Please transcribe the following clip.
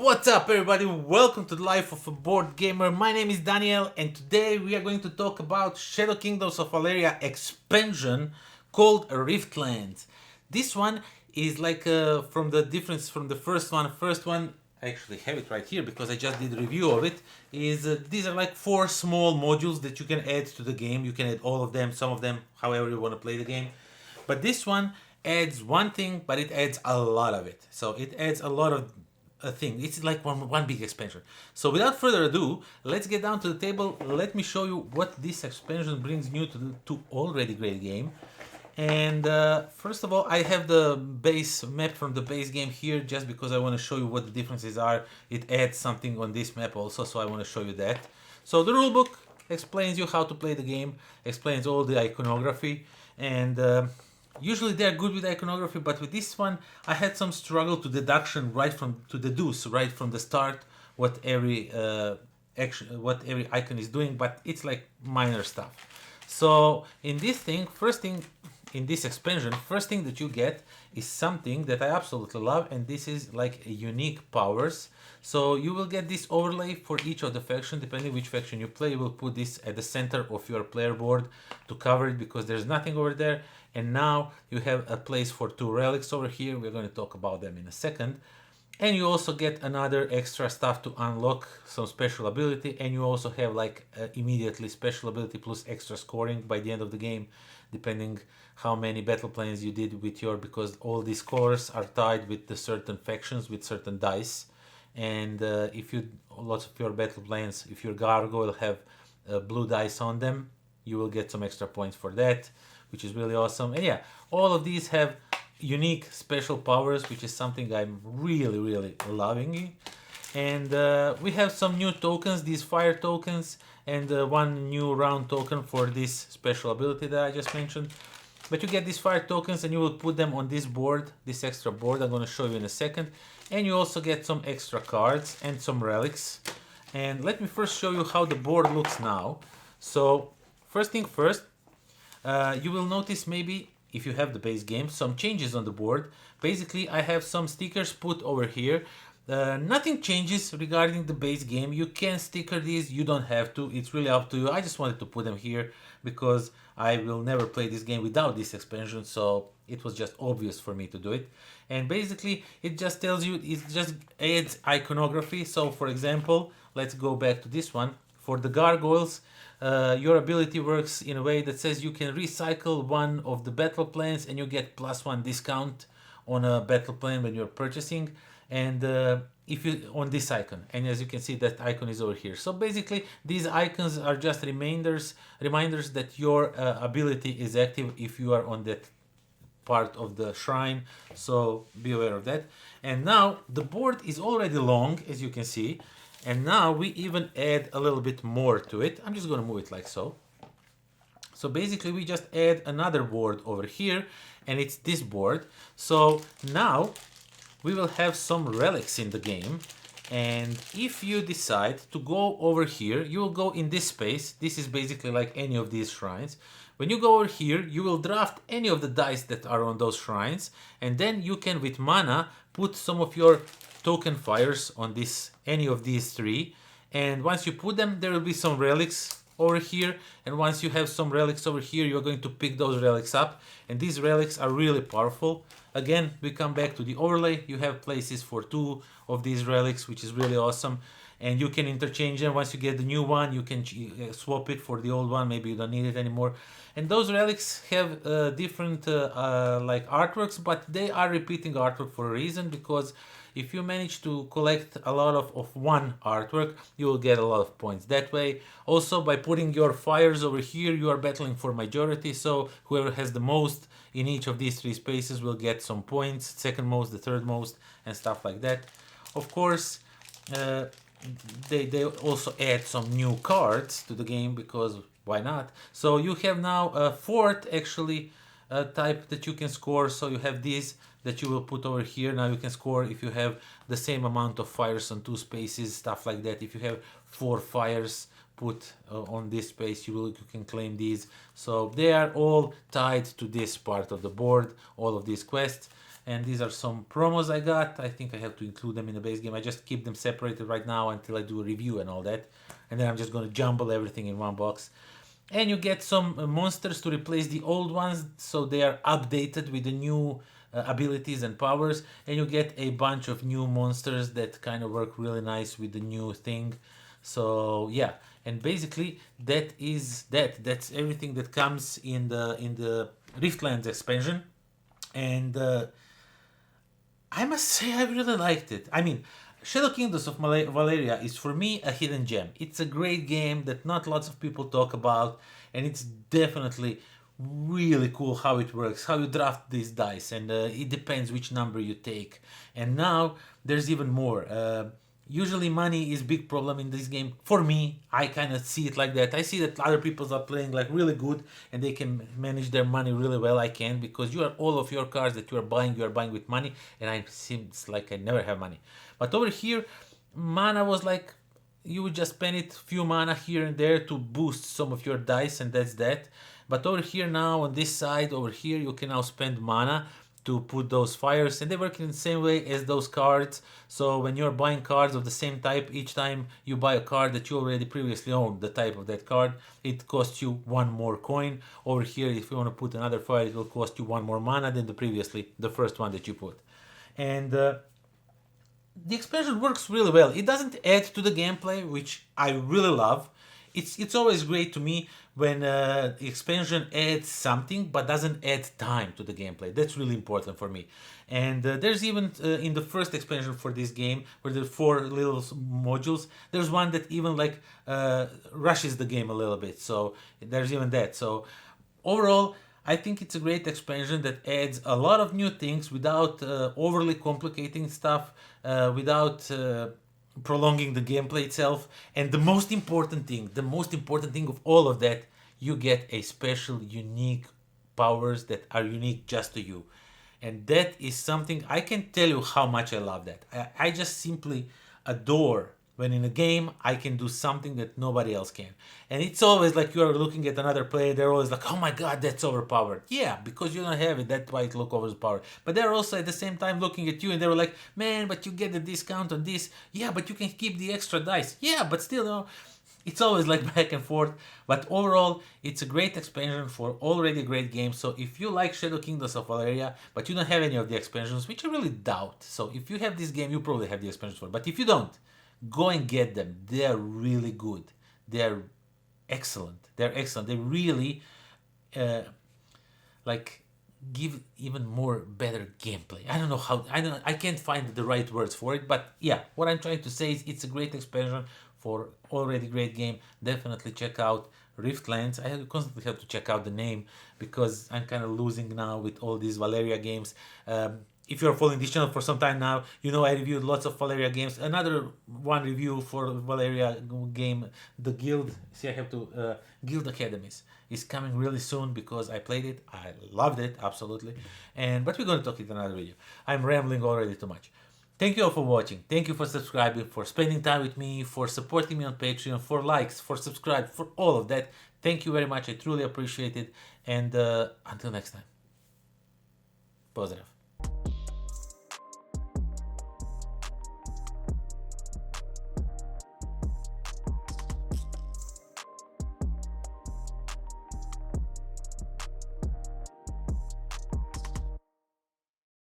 What's up everybody, welcome to the Life of a Board Gamer. My name is Daniel and today we are going to talk about Shadow Kingdoms of Valeria expansion called Riftlands. This one is like from the difference from the first one. First one, I actually have it right here because I just did a review of it, is these are like 4 small modules that you can add to the game. You can add all of them, some of them, however you want to play the game. But this one adds one thing, but it adds a lot of it. So it adds a lot of a thing. It's like one big expansion. So without further ado, let's get down to the table. Let me show you what this expansion brings new to the already great game. And first of all, I have the base map from the base game here just because I want to show you what the differences are. It adds something on this map also, so I want to show you that. So the rulebook explains you how to play the game, explains all the iconography, and usually they're good with iconography, but with this one I had some struggle to deduction to deduce right from the start what every icon is doing, but it's like minor stuff. So in this thing, in this expansion, first thing that you get is something that I absolutely love, and this is like a unique powers. So you will get this overlay for each of the faction. Depending which faction you play, you will put this at the center of your player board to cover it because there's nothing over there. And now you have a place for 2 relics over here. We're going to talk about them in a second. And you also get another extra stuff to unlock some special ability, and you also have like immediately special ability plus extra scoring by the end of the game, depending how many battle plans you did with your, because all these scores are tied with the certain factions with certain dice. And if you lots of your battle plans, if your gargoyle have blue dice on them, you will get some extra points for that, which is really awesome. And yeah, all of these have unique special powers, which is something I'm really loving. And we have some new tokens, these fire tokens, and one new round token for this special ability that I just mentioned. But you get these fire tokens and you will put them on this board, this extra board I'm going to show you in a second. And you also get some extra cards and some relics. And let me first show you how the board looks now. So first thing first, you will notice maybe if you have the base game some changes on the board. Basically I have some stickers put over here. Nothing changes regarding the base game. You can sticker these, you don't have to, it's really up to you. I just wanted to put them here because I will never play this game without this expansion, so it was just obvious for me to do it. And basically it just tells you, it just adds iconography. So for example, let's go back to this one. For the gargoyles, your ability works in a way that says you can recycle one of the battle plans and you get +1 discount on a battle plan when you're purchasing. And if you on this icon, and as you can see, that icon is over here. So basically these icons are just reminders that your ability is active if you are on that part of the shrine, so be aware of that. And now the board is already long, as you can see, and now we even add a little bit more to it. I'm just going to move it like so. So basically we just add another board over here, and it's this board. So now we will have some relics in the game, and if you decide to go over here, you will go in this space. This is basically like any of these shrines. When you go over here, you will draft any of the dice that are on those shrines, and then you can with mana put some of your token fires on this, any of these 3, and once you put them, there will be some relics over here, and once you have some relics over here, you're going to pick those relics up, and these relics are really powerful. Again, we come back to the overlay. You have places for 2 of these relics, which is really awesome, and you can interchange them. Once you get the new one, you can swap it for the old one. Maybe you don't need it anymore. And those relics have different like artworks, but they are repeating artwork for a reason, because if you manage to collect a lot of one artwork, you will get a lot of points that way. Also, by putting your fires over here, you are battling for majority, so whoever has the most in each of these 3 spaces will get some points, second most, the third most, and stuff like that. Of course, they also add some new cards to the game, because why not? So you have now a 4th actually type that you can score. So you have these that you will put over here. Now you can score if you have the same amount of fires on 2 spaces, stuff like that. If you have 4 fires put on this space, you can claim these. So they are all tied to this part of the board, all of these quests. And these are some promos I got. I think I have to include them in the base game. I just keep them separated right now until I do a review and all that. And then I'm just going to jumble everything in one box. And you get some monsters to replace the old ones, so they are updated with the new abilities and powers. And you get a bunch of new monsters that kind of work really nice with the new thing. So yeah, and basically that's everything that comes in the Riftlands expansion. And I must say I really liked it. I mean, Shadow Kingdoms of Valeria is for me a hidden gem. It's a great game that not lots of people talk about, and it's definitely really cool how it works, how you draft these dice, and it depends which number you take. And now there's even more. Usually money is big problem in this game. For me, I kind of see it like that. I see that other people are playing like really good and they can manage their money really well. I can, because all of your cards that you are buying with money, and I seems like I never have money. But over here, mana was like, you would just spend it few mana here and there to boost some of your dice, and that's that. But over here now, on this side over here, you can now spend mana to put those fires, and they work in the same way as those cards. So when you're buying cards of the same type, each time you buy a card that you already previously owned the type of that card, it costs you one more coin. Over here, if you want to put another fire, it will cost you one more mana than the first one that you put. And the expansion works really well. It doesn't add to the gameplay, which I really love. It's always great to me when the expansion adds something but doesn't add time to the gameplay. That's really important for me. And there's even in the first expansion for this game, where there are 4 little modules, there's one that even like rushes the game a little bit. So there's even that. So overall, I think it's a great expansion that adds a lot of new things without overly complicating stuff, without prolonging the gameplay itself. And the most important thing of all of that, you get a special unique powers that are unique just to you. And that is something, I can tell you how much I love that. I just simply adore when in a game I can do something that nobody else can. And it's always like you're looking at another player, they're always like, oh my god, that's overpowered. Yeah, because you don't have it, that's why it looks overpowered. But they're also at the same time looking at you and they were like, man, but you get the discount on this. Yeah, but you can keep the extra dice. Yeah, but still, it's always like back and forth. But overall, it's a great expansion for already a great game. So if you like Shadow Kingdoms of Valeria, but you don't have any of the expansions, which I really doubt. So if you have this game, you probably have the expansions for it. But if you don't, go and get them. They are really good. They are excellent. They're excellent. They really give even more better gameplay. I don't know how. I can't find the right words for it. But yeah, what I'm trying to say is it's a great expansion for already great game. Definitely check out Riftlands. I constantly have to check out the name because I'm kind of losing now with all these Valeria games. If you're following this channel for some time now, you know I reviewed lots of Valeria games. Another one review for Valeria game, the Guild. See, I have to Guild Academies is coming really soon because I played it. I loved it absolutely. But we're going to talk in another video. I'm rambling already too much. Thank you all for watching. Thank you for subscribing, for spending time with me, for supporting me on Patreon, for likes, for subscribe, for all of that. Thank you very much. I truly appreciate it. And until next time. Pozdrav.